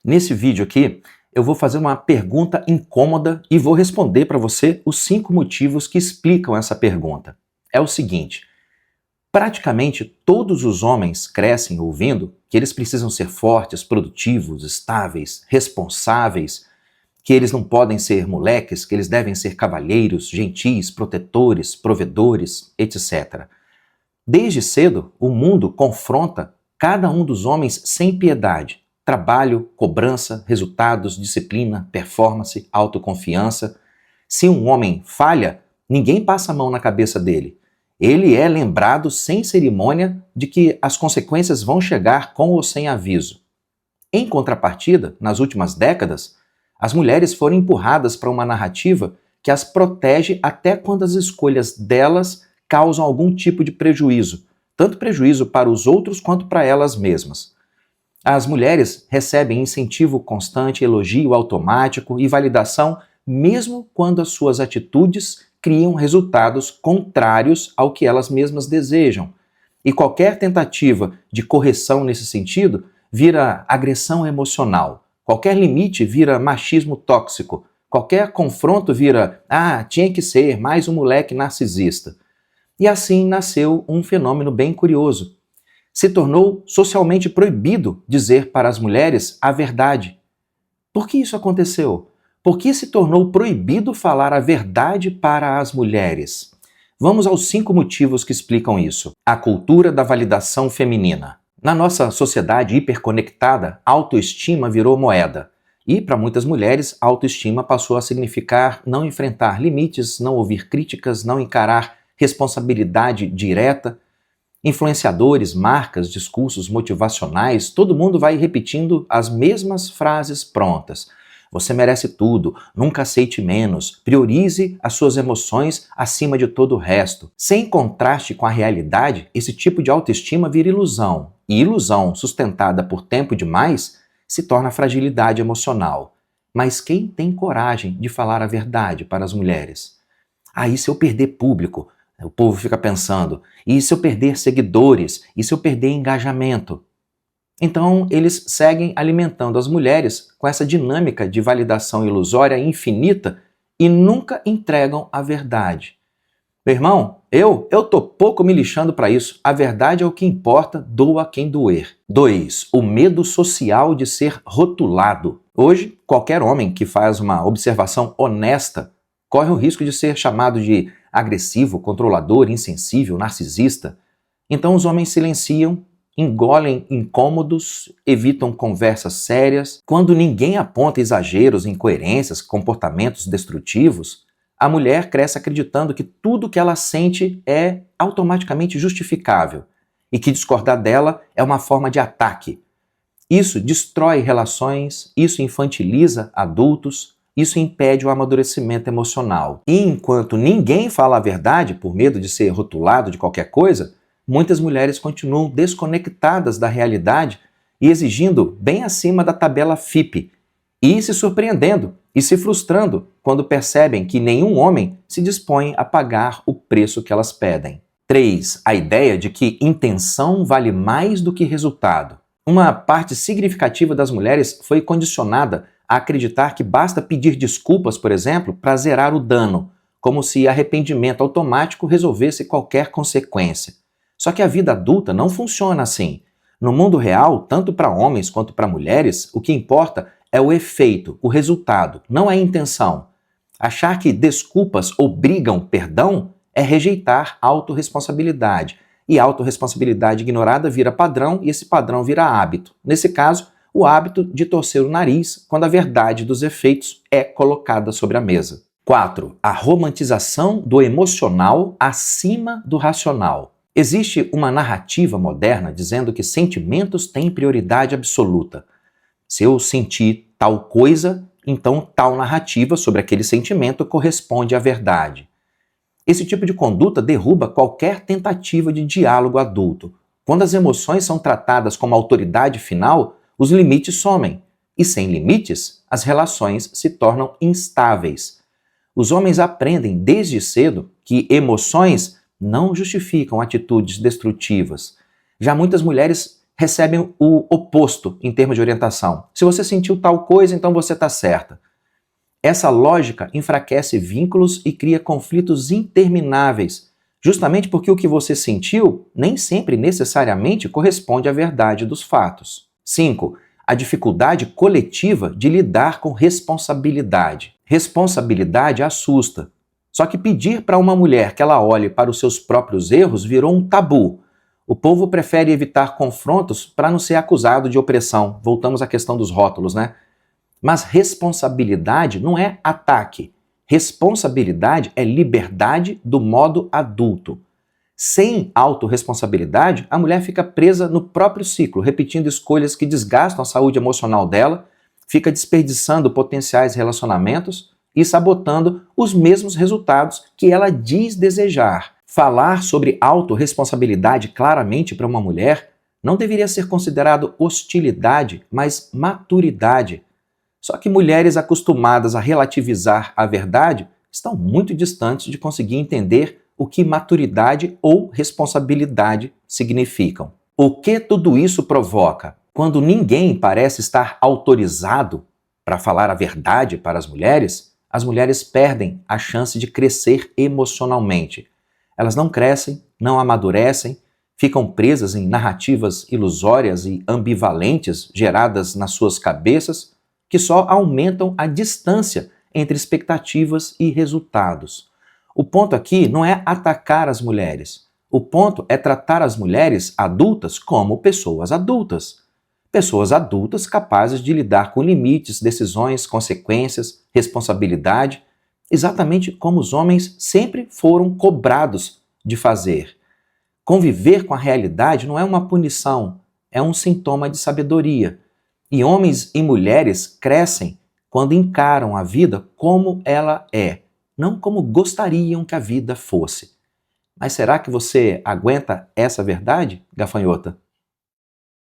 Nesse vídeo aqui, eu vou fazer uma pergunta incômoda e vou responder para você os 5 motivos que explicam essa pergunta. É o seguinte: praticamente todos os homens crescem ouvindo que eles precisam ser fortes, produtivos, estáveis, responsáveis, que eles não podem ser moleques, que eles devem ser cavalheiros, gentis, protetores, provedores, etc. Desde cedo, o mundo confronta cada um dos homens sem piedade. Trabalho, cobrança, resultados, disciplina, performance, autoconfiança. Se um homem falha, ninguém passa a mão na cabeça dele. Ele é lembrado sem cerimônia de que as consequências vão chegar com ou sem aviso. Em contrapartida, nas últimas décadas, as mulheres foram empurradas para uma narrativa que as protege até quando as escolhas delas causam algum tipo de prejuízo, tanto prejuízo para os outros quanto para elas mesmas. As mulheres recebem incentivo constante, elogio automático e validação, mesmo quando as suas atitudes criam resultados contrários ao que elas mesmas desejam. E qualquer tentativa de correção nesse sentido vira agressão emocional. Qualquer limite vira machismo tóxico. Qualquer confronto vira, tinha que ser mais um moleque narcisista. E assim nasceu um fenômeno bem curioso. Se tornou socialmente proibido dizer para as mulheres a verdade. Por que isso aconteceu? Por que se tornou proibido falar a verdade para as mulheres? Vamos aos 5 motivos que explicam isso. A cultura da validação feminina. Na nossa sociedade hiperconectada, autoestima virou moeda. E, para muitas mulheres, autoestima passou a significar não enfrentar limites, não ouvir críticas, não encarar responsabilidade direta. Influenciadores, marcas, discursos motivacionais, todo mundo vai repetindo as mesmas frases prontas. Você merece tudo, nunca aceite menos, priorize as suas emoções acima de todo o resto. Sem contraste com a realidade, esse tipo de autoestima vira ilusão. E ilusão sustentada por tempo demais se torna fragilidade emocional. Mas quem tem coragem de falar a verdade para as mulheres? E se eu perder público? O povo fica pensando, e se eu perder seguidores? E se eu perder engajamento? Então, eles seguem alimentando as mulheres com essa dinâmica de validação ilusória infinita e nunca entregam a verdade. Meu irmão, eu tô pouco me lixando para isso. A verdade é o que importa, doa quem doer. 2. O medo social de ser rotulado. Hoje, qualquer homem que faz uma observação honesta corre o risco de ser chamado de agressivo, controlador, insensível, narcisista. Então os homens silenciam, engolem incômodos, evitam conversas sérias. Quando ninguém aponta exageros, incoerências, comportamentos destrutivos, a mulher cresce acreditando que tudo que ela sente é automaticamente justificável e que discordar dela é uma forma de ataque. Isso destrói relações, isso infantiliza adultos, isso impede o amadurecimento emocional. E enquanto ninguém fala a verdade por medo de ser rotulado de qualquer coisa, muitas mulheres continuam desconectadas da realidade e exigindo bem acima da tabela FIPE, e se surpreendendo e se frustrando quando percebem que nenhum homem se dispõe a pagar o preço que elas pedem. 3. A ideia de que intenção vale mais do que resultado. Uma parte significativa das mulheres foi condicionada a acreditar que basta pedir desculpas, por exemplo, para zerar o dano, como se arrependimento automático resolvesse qualquer consequência. Só que a vida adulta não funciona assim. No mundo real, tanto para homens quanto para mulheres, o que importa é o efeito, o resultado, não a intenção. Achar que desculpas obrigam perdão é rejeitar autorresponsabilidade. E autorresponsabilidade ignorada vira padrão e esse padrão vira hábito. Nesse caso, o hábito de torcer o nariz quando a verdade dos efeitos é colocada sobre a mesa. 4. A romantização do emocional acima do racional. Existe uma narrativa moderna dizendo que sentimentos têm prioridade absoluta. Se eu sentir tal coisa, então tal narrativa sobre aquele sentimento corresponde à verdade. Esse tipo de conduta derruba qualquer tentativa de diálogo adulto. Quando as emoções são tratadas como autoridade final, os limites somem. E sem limites, as relações se tornam instáveis. Os homens aprendem desde cedo que emoções não justificam atitudes destrutivas. Já muitas mulheres recebem o oposto em termos de orientação. Se você sentiu tal coisa, então você está certa. Essa lógica enfraquece vínculos e cria conflitos intermináveis, justamente porque o que você sentiu nem sempre necessariamente corresponde à verdade dos fatos. 5. A dificuldade coletiva de lidar com responsabilidade. Responsabilidade assusta. Só que pedir para uma mulher que ela olhe para os seus próprios erros virou um tabu. O povo prefere evitar confrontos para não ser acusado de opressão. Voltamos à questão dos rótulos, né? Mas responsabilidade não é ataque. Responsabilidade é liberdade do modo adulto. Sem autorresponsabilidade, a mulher fica presa no próprio ciclo, repetindo escolhas que desgastam a saúde emocional dela, fica desperdiçando potenciais relacionamentos e sabotando os mesmos resultados que ela diz desejar. Falar sobre autorresponsabilidade claramente para uma mulher não deveria ser considerado hostilidade, mas maturidade. Só que mulheres acostumadas a relativizar a verdade estão muito distantes de conseguir entender o que maturidade ou responsabilidade significam. O que tudo isso provoca? Quando ninguém parece estar autorizado para falar a verdade para as mulheres perdem a chance de crescer emocionalmente. Elas não crescem, não amadurecem, ficam presas em narrativas ilusórias e ambivalentes geradas nas suas cabeças, que só aumentam a distância entre expectativas e resultados. O ponto aqui não é atacar as mulheres. O ponto é tratar as mulheres adultas como pessoas adultas. Pessoas adultas capazes de lidar com limites, decisões, consequências, responsabilidade, exatamente como os homens sempre foram cobrados de fazer. Conviver com a realidade não é uma punição, é um sintoma de sabedoria. E homens e mulheres crescem quando encaram a vida como ela é, não como gostariam que a vida fosse. Mas será que você aguenta essa verdade, gafanhota?